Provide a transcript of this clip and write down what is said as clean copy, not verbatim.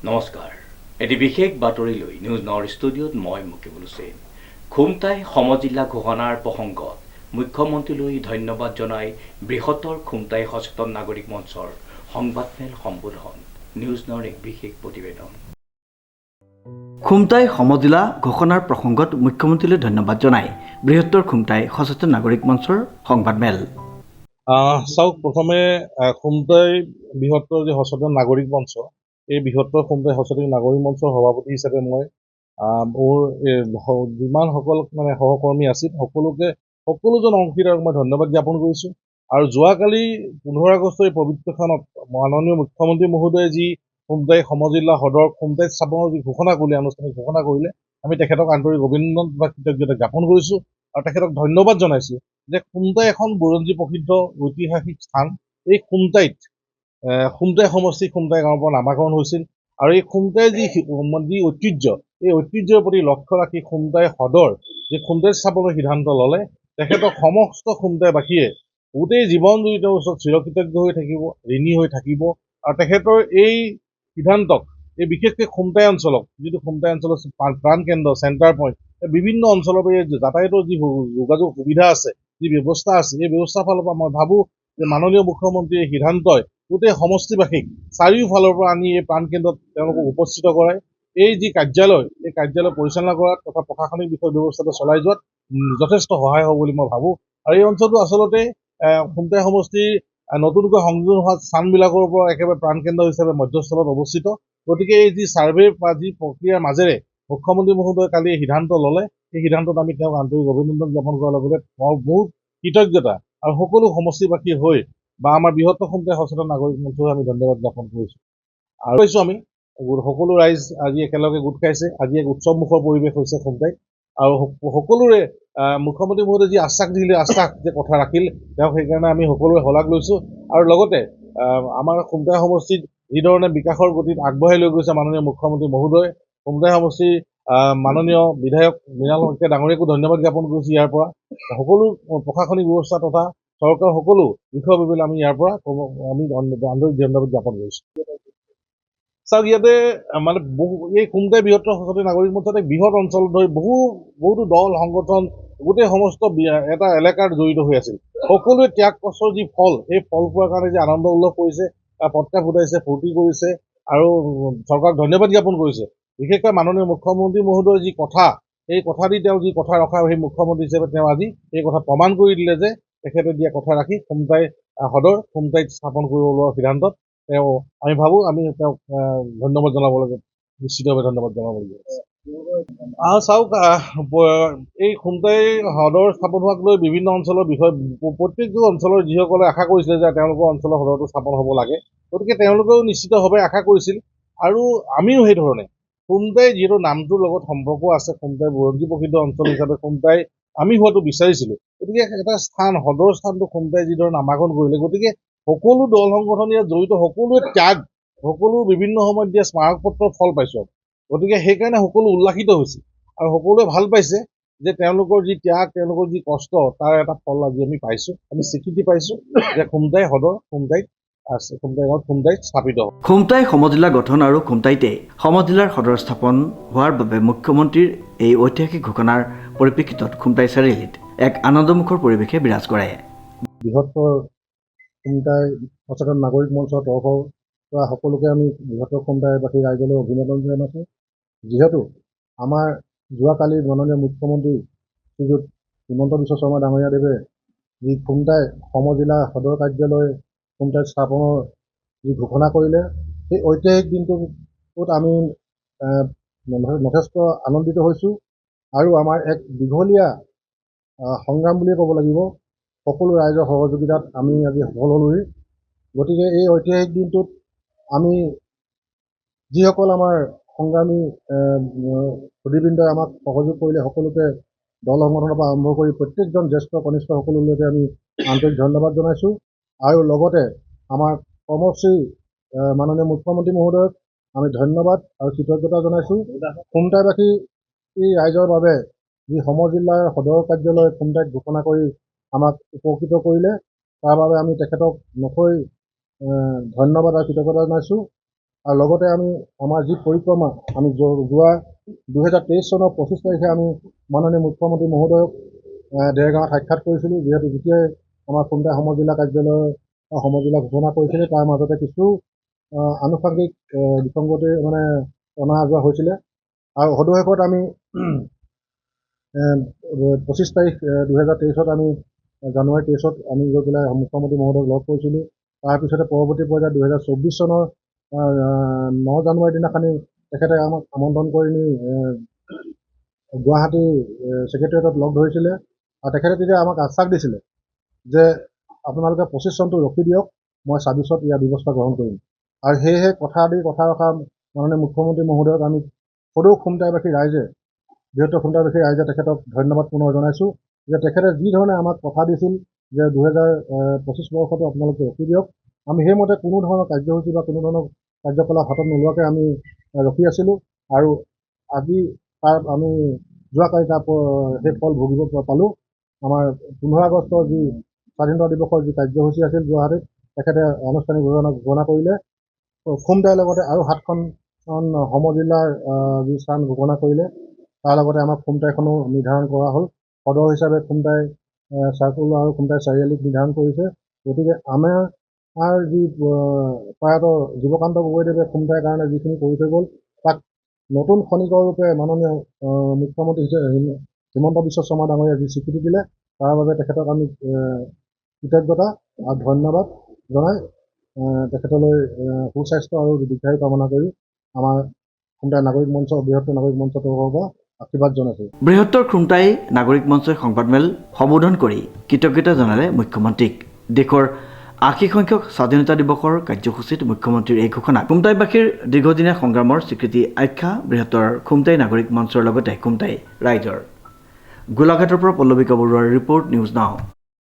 নমস্কাৰ। এটি বিশেষ বাতৰি লৈ নিউজ নৰ্থ ষ্টুডিঅ'ত মই মুকিবুল হুছেইন। খুমটাই সমজিল্লা ঘোষণাৰ প্ৰসংগত মুখ্যমন্ত্ৰীলৈ ধন্যবাদ জনাই বৃহত্তৰ খুমটাই সচেতন নাগৰিক মঞ্চৰ সংবাদমেল সম্বোধন। নিউজ নৰ্থ এক বিশেষ প্ৰতিবেদন। খুমটাই সমজিলা ঘোষণাৰ প্ৰসংগত মুখ্যমন্ত্ৰীলৈ ধন্যবাদ জনাই বৃহত্তৰ খুমটাই সচেতন নাগৰিক মঞ্চৰ সংবাদমেল। চাওক, প্ৰথমে খুমটাই বৃহত্তৰ যি সচেতন নাগৰিক মঞ্চ, এই বৃহত্তৰ খুমটাই সচেতন নাগৰিক মঞ্চৰ সভাপতি হিচাপে মই মোৰ যিমানসকল সহকৰ্মী আছিল সকলোজন অংশীদাৰক মই ধন্যবাদ জ্ঞাপন কৰিছোঁ। আৰু যোৱাকালি 15 আগষ্টৰ এই পবিত্ৰখনত মাননীয় মুখ্যমন্ত্ৰী মহোদয়ে যি খুমটাই সমজিলা সদৰ খুমটাইত স্থাপনৰ যি ঘোষণা কৰিলে, আনুষ্ঠানিক ঘোষণা কৰিলে, আমি তেখেতক আন্তৰিক অভিনন্দন বা কৃতজ্ঞতা জ্ঞাপন কৰিছোঁ আৰু তেখেতক ধন্যবাদ জনাইছোঁ যে খুমটাই এখন বুৰঞ্জী প্ৰসিদ্ধ ঐতিহাসিক স্থান। এই খুমটাই সমষ্টি খুমটাই গাঁৱৰ পৰা নামাকৰণ হৈছিল আৰু এই খুমটাই যি ঐতিহ্য, এই ঐতিহ্যৰ প্ৰতি লক্ষ্য ৰাখি খুমটাই সদৰ যি খুমটাই স্থাপনৰ সিদ্ধান্ত ল'লে, তেখেতক সমস্ত খুমটাইবাসীয়ে গোটেই জীৱন জুৰি তেওঁৰ ওচৰত চিৰকৃতজ্ঞ হৈ থাকিব, ঋণী হৈ থাকিব। আৰু তেখেতৰ এই সিদ্ধান্তক, এই বিশেষকৈ খুমটাই অঞ্চলক, যিটো খুমটাই অঞ্চলৰ প্ৰাণকেন্দ্ৰ, চেণ্টাৰ পইণ্ট, বিভিন্ন অঞ্চলৰ পৰা যাতায়াতৰ যি যোগাযোগ সুবিধা আছে, যি ব্যৱস্থা আছে, এই ব্যৱস্থাৰ ফালৰ পৰা মই ভাবোঁ যে মাননীয় মুখ্যমন্ত্ৰীৰ এই সিদ্ধান্তই গোটেই সমষ্টিবাসীক চাৰিওফালৰ পৰা আনি এই প্ৰাণকেন্দ্ৰত তেওঁলোকক উপস্থিত কৰাই এই যি কাৰ্যালয়, এই কাৰ্যালয় পৰিচালনা কৰাত তথা প্ৰশাসনিক বিষয় ব্যৱস্থাটো চলাই যোৱাত যথেষ্ট সহায় হ'ব বুলি মই ভাবোঁ। আৰু এই অঞ্চলটো আচলতে খুমটাই সমষ্টিৰ নতুনকৈ সংযোজন হোৱা স্থানবিলাকৰ পৰা একেবাৰে প্ৰাণকেন্দ্ৰ হিচাপে মধ্যস্থলত অৱস্থিত। গতিকে এই যি ছাৰ্ভে বা যি প্ৰক্ৰিয়াৰ মাজেৰে মুখ্যমন্ত্ৰী মহোদয়ে কালি সিদ্ধান্ত ল'লে, সেই সিদ্ধান্তত আমি তেওঁক আন্তৰিক অভিনন্দন জ্ঞাপন কৰাৰ লগতে বহুত কৃতজ্ঞতা আৰু সকলো সমষ্টিবাসীৰ হৈ বা আমাৰ বৃহত্তৰ খুমটাই সচেতন নাগৰিক মঞ্চক আমি ধন্যবাদ জ্ঞাপন কৰিছোঁ। আৰু কৈছোঁ আমি সকলো ৰাইজ আজি একেলগে গোট খাইছে, আজি এক উৎসৱমুখৰ পৰিৱেশ হৈছে খুমটাইত। আৰু সকলোৰে মুখ্যমন্ত্ৰী মহোদয়ে যি আশ্বাস দিলে, আশ্বাস যে কথা ৰাখিল, তেওঁক সেইকাৰণে আমি সকলোৱে শলাগ লৈছোঁ। আৰু লগতে আমাৰ খুমটাই সমষ্টিত যিধৰণে বিকাশৰ গতিত আগবঢ়াই লৈ গৈছে মাননীয় মুখ্যমন্ত্ৰী মহোদয়, খুমটাই সমষ্টিৰ মাননীয় বিধায়ক মৃণাল শইকীয়া ডাঙৰীয়াকো ধন্যবাদ জ্ঞাপন কৰিছোঁ। ইয়াৰ পৰা সকলো প্ৰশাসনিক ব্যৱস্থা তথা চৰকাৰৰ সকলো বিষয়ববীয়ালৈ আমি ইয়াৰ পৰা আমি আন্তৰিক ধন্যবাদ জ্ঞাপন কৰিছোঁ। চাওক, ইয়াতে এই খুমটাই বৃহত্তৰ সচেতন নাগৰিক মঞ্চত এক বৃহৎ অঞ্চল ধৰি বহুতো দল সংগঠন গোটেই সমস্ত এটা এলেকাৰ জড়িত হৈ আছিল। সকলোৱে ত্যাগ কষ্টৰ যি ফল, সেই ফল পোৱাৰ কাৰণে যে আনন্দ উল্লাস কৰিছে, পতাকা ফুটাইছে, ফূৰ্তি কৰিছে আৰু চৰকাৰক ধন্যবাদ জ্ঞাপন কৰিছে। বিশেষকৈ মাননীয় মুখ্যমন্ত্ৰী মহোদয়ৰ যি কথা, এই কথা দি তেওঁ যি কথা ৰখা, সেই মুখ্যমন্ত্ৰী হিচাপে তেওঁ আজি এই কথা প্ৰমাণ কৰি দিলে যে তেখেতে দিয়া কথা ৰাখি খুমটাই সদৰ খুমটাইত স্থাপন কৰিব লোৱা সিদ্ধান্তত আমি ভাবোঁ আমি তেওঁক ধন্যবাদ জনাব লাগে, নিশ্চিতভাৱে ধন্যবাদ জনাব লাগে। চাওক, এই খুমটাই সদৰ স্থাপন হোৱাক লৈ বিভিন্ন অঞ্চলৰ বিষয়, প্ৰত্যেকটো অঞ্চলৰ যিসকলে আশা কৰিছিলে যে তেওঁলোকৰ অঞ্চলৰ সদৰটো স্থাপন হ'ব লাগে, গতিকে তেওঁলোকেও নিশ্চিতভাৱে আশা কৰিছিল। আৰু আমিও সেইধৰণে খুমটাই যিহেতু নামটোৰ লগত সম্পৰ্ক আছে, খুমটাই বুৰঞ্জী প্ৰসিদ্ধ অঞ্চল হিচাপে খুমটাই আমি হোৱাটো বিচাৰিছিলোঁ। গতিকে এটা স্থান, সদৰ স্থানটো খুমটাই যিদৰে নামাকৰণ কৰিলে, গতিকে সকলো দল সংগঠন ইয়াত জড়িত, সকলোৱে ত্যাগ, সকলো বিভিন্ন সময়ত দিয়া স্মাৰক পত্ৰৰ ফল পাইছোঁ। গতিকে সেইকাৰণে সকলো উল্লাসিত হৈছে আৰু সকলোৱে ভাল পাইছে যে তেওঁলোকৰ যি ত্যাগ, তেওঁলোকৰ যি কষ্ট, তাৰ এটা ফল আজি আমি পাইছোঁ, আমি স্বীকৃতি পাইছোঁ যে খুমটাই সদৰ খুমটাইত আছে, খুমটাইত স্থাপিত হ'ব। খুমটাই সমজিলা গঠন আৰু খুমটাইতে সমজিলাৰ সদৰ স্থাপন হোৱাৰ বাবে মুখ্যমন্ত্ৰীৰ এই ঐতিহাসিক ঘোষণাৰ পৰিপ্ৰেক্ষিতত খুমটাই চাৰিআলিত এক আনন্দমুখৰ পৰিৱেশে বিৰাজ কৰে। বৃহত্তৰ খুমটাই সচেতন নাগৰিক মঞ্চৰ তৰফৰ পৰা সকলোকে আমি বৃহত্তৰ খুমটাইবাসী ৰাইজলৈ অভিনন্দন জনাইছোঁ। যিহেতু আমাৰ যোৱাকালি মাননীয় মুখ্যমন্ত্ৰী শ্ৰীযুত হিমন্ত বিশ্ব শৰ্মা ডাঙৰীয়াদেৱে যি খুমটাই সমজিলা সদৰ কাৰ্যালয় খুমটাইত স্থাপনৰ যি ঘোষণা কৰিলে, সেই ঐতিহাসিক দিনটোত আমি যথেষ্ট আনন্দিত হৈছোঁ। আৰু আমাৰ এক দীঘলীয়া সংগ্ৰাম বুলিয়ে ক'ব লাগিব, সকলো ৰাইজৰ সহযোগিতাত আমি আজি সফল হ'লোহি। গতিকে এই ঐতিহাসিক দিনটোত আমি যিসকল আমাৰ সংগ্ৰামী সুধীবৃন্দই আমাক সহযোগ কৰিলে, সকলোকে দল সংগঠনৰ পৰা আৰম্ভ কৰি প্ৰত্যেকজন জ্যেষ্ঠ কনিষ্ঠ সকলোলৈকে আমি আন্তৰিক ধন্যবাদ জনাইছোঁ। আৰু লগতে আমাৰ কৰ্মশ্ৰী মাননীয় মুখ্যমন্ত্ৰী মহোদয়ক আমি ধন্যবাদ আৰু কৃতজ্ঞতা জনাইছোঁ। খুমটাইবাসী ৰাইজৰ বাবে যি সমজিলাৰ সদৰ কাৰ্যালয় খুমটাইত ঘোষণা কৰি আমাক উপকৃত কৰিলে, তাৰ বাবে আমি তেখেতক নথৈ ধন্যবাদ আৰু কৃতজ্ঞতা জনাইছোঁ। আৰু লগতে আমি আমাৰ যি পৰিক্ৰমা আমি যোৱা 2023 চনৰ 25 তাৰিখে আমি মাননীয় মুখ্যমন্ত্ৰী মহোদয়ক দেৰগাঁৱত সাক্ষাৎ কৰিছিলোঁ, যিহেতু যেতিয়াই আমাৰ খুমটাই সমজিলা কাৰ্যালয়ৰ সমজিলা ঘোষণা কৰিছিলে তাৰ মাজতে কিছু আনুষংগিক বিসংগতি মানে অনা যোৱা হৈছিলে। আৰু সদুশেষত আমি 25 তাৰিখ 2023 আমি জানুৱাৰী 23 আমি গৈ পেলাই মুখ্যমন্ত্ৰী মহোদয়ক লগ কৰিছিলোঁ। তাৰপিছতে পৰৱৰ্তী পৰ্যায়ত 2024 চনৰ 9 জানুৱাৰীৰ দিনাখনি তেখেতে আমাক আমন্ত্ৰণ কৰি নি গুৱাহাটী ছেক্ৰেটেৰিয়েটত লগ ধৰিছিলে আৰু তেখেতে তেতিয়া আমাক আশ্বাস দিছিলে যে আপোনালোকে 25 চনটো ৰখি দিয়ক, মই 26ত ইয়াৰ ব্যৱস্থা গ্ৰহণ কৰিম। আৰু সেয়েহে কথা ৰখা মাননীয় মুখ্যমন্ত্ৰী মহোদয়ক আমি সদৌ খুমটাইবাসী ৰাইজে বৃহত্তৰ খুমটাইবাসী ৰাইজে তেখেতক ধন্যবাদ পুনৰ জনাইছোঁ যে তেখেতে যি ধৰণে আমাক কথা দিছিল যে 2025 বৰ্ষটো আপোনালোকে ৰখি দিয়ক, আমি সেইমতে কোনো ধৰণৰ কাৰ্যসূচী বা কোনো ধৰণৰ কাৰ্যকলাপ হাতত নোলোৱাকৈ আমি ৰখি আছিলোঁ। আৰু আজি তাৰ আমি যোৱাকালি তাৰ সেই ফল ভুগিব পালোঁ। আমাৰ 15 আগষ্টৰ যি স্বাধীনতা দিৱসৰ যি কাৰ্যসূচী আছিল গুৱাহাটীত, তেখেতে আনুষ্ঠানিক ঘোষণা কৰিলে। খুমটাইৰ লগতে আৰু 7খন সমজিলাৰ যি স্থান ঘোষণা কৰিলে, তাৰ লগতে আমাৰ খুমটাইখনো নিৰ্ধাৰণ কৰা হ'ল। সদৰ হিচাপে খুমটাই চাৰ্কুল আৰু খুমটাই চাৰিআলিক নিৰ্ধাৰণ কৰিছে। গতিকে আমাৰ যি প্ৰয়াত যুৱকান্ত গগৈদেৱে খুমটাইৰ কাৰণে যিখিনি কৰি থৈ গ'ল, তাক নতুন খনিকৰ ৰূপে মাননীয় মুখ্যমন্ত্ৰী হিমন্ত বিশ্ব শৰ্মা ডাঙৰীয়াই যি স্বীকৃতি দিলে, তাৰ বাবে তেখেতক আমি কৃতজ্ঞতা আৰু ধন্যবাদ জনাই তেখেতলৈ সুস্বাস্থ্য আৰু দীৰ্ঘায়ু কামনা কৰি আমাৰ খুমটাই নাগৰিক মঞ্চ বৃহত্তৰ নাগৰিক মঞ্চৰ তৰফৰ পৰা আশীৰ্বাদ জনাইছোঁ। বৃহত্তৰ খুমটাই নাগৰিক মঞ্চই সংবাদমেল সম্বোধন কৰি কৃতজ্ঞতা জনালে মুখ্যমন্ত্ৰীক। দেশৰ 80সংখ্যক স্বাধীনতা দিৱসৰ কাৰ্যসূচীত মুখ্যমন্ত্ৰীৰ এই ঘোষণা খুমটাইবাসীৰ দীৰ্ঘদিনীয়া সংগ্ৰামৰ স্বীকৃতি আখ্যা বৃহত্তৰ খুমটাই নাগৰিক মঞ্চৰ লগতে খুমটাই ৰাইজৰ। গোলাঘাটৰ পৰা পল্লৱিকা বৰুৱাৰ ৰিপৰ্ট, নিউজ নাও।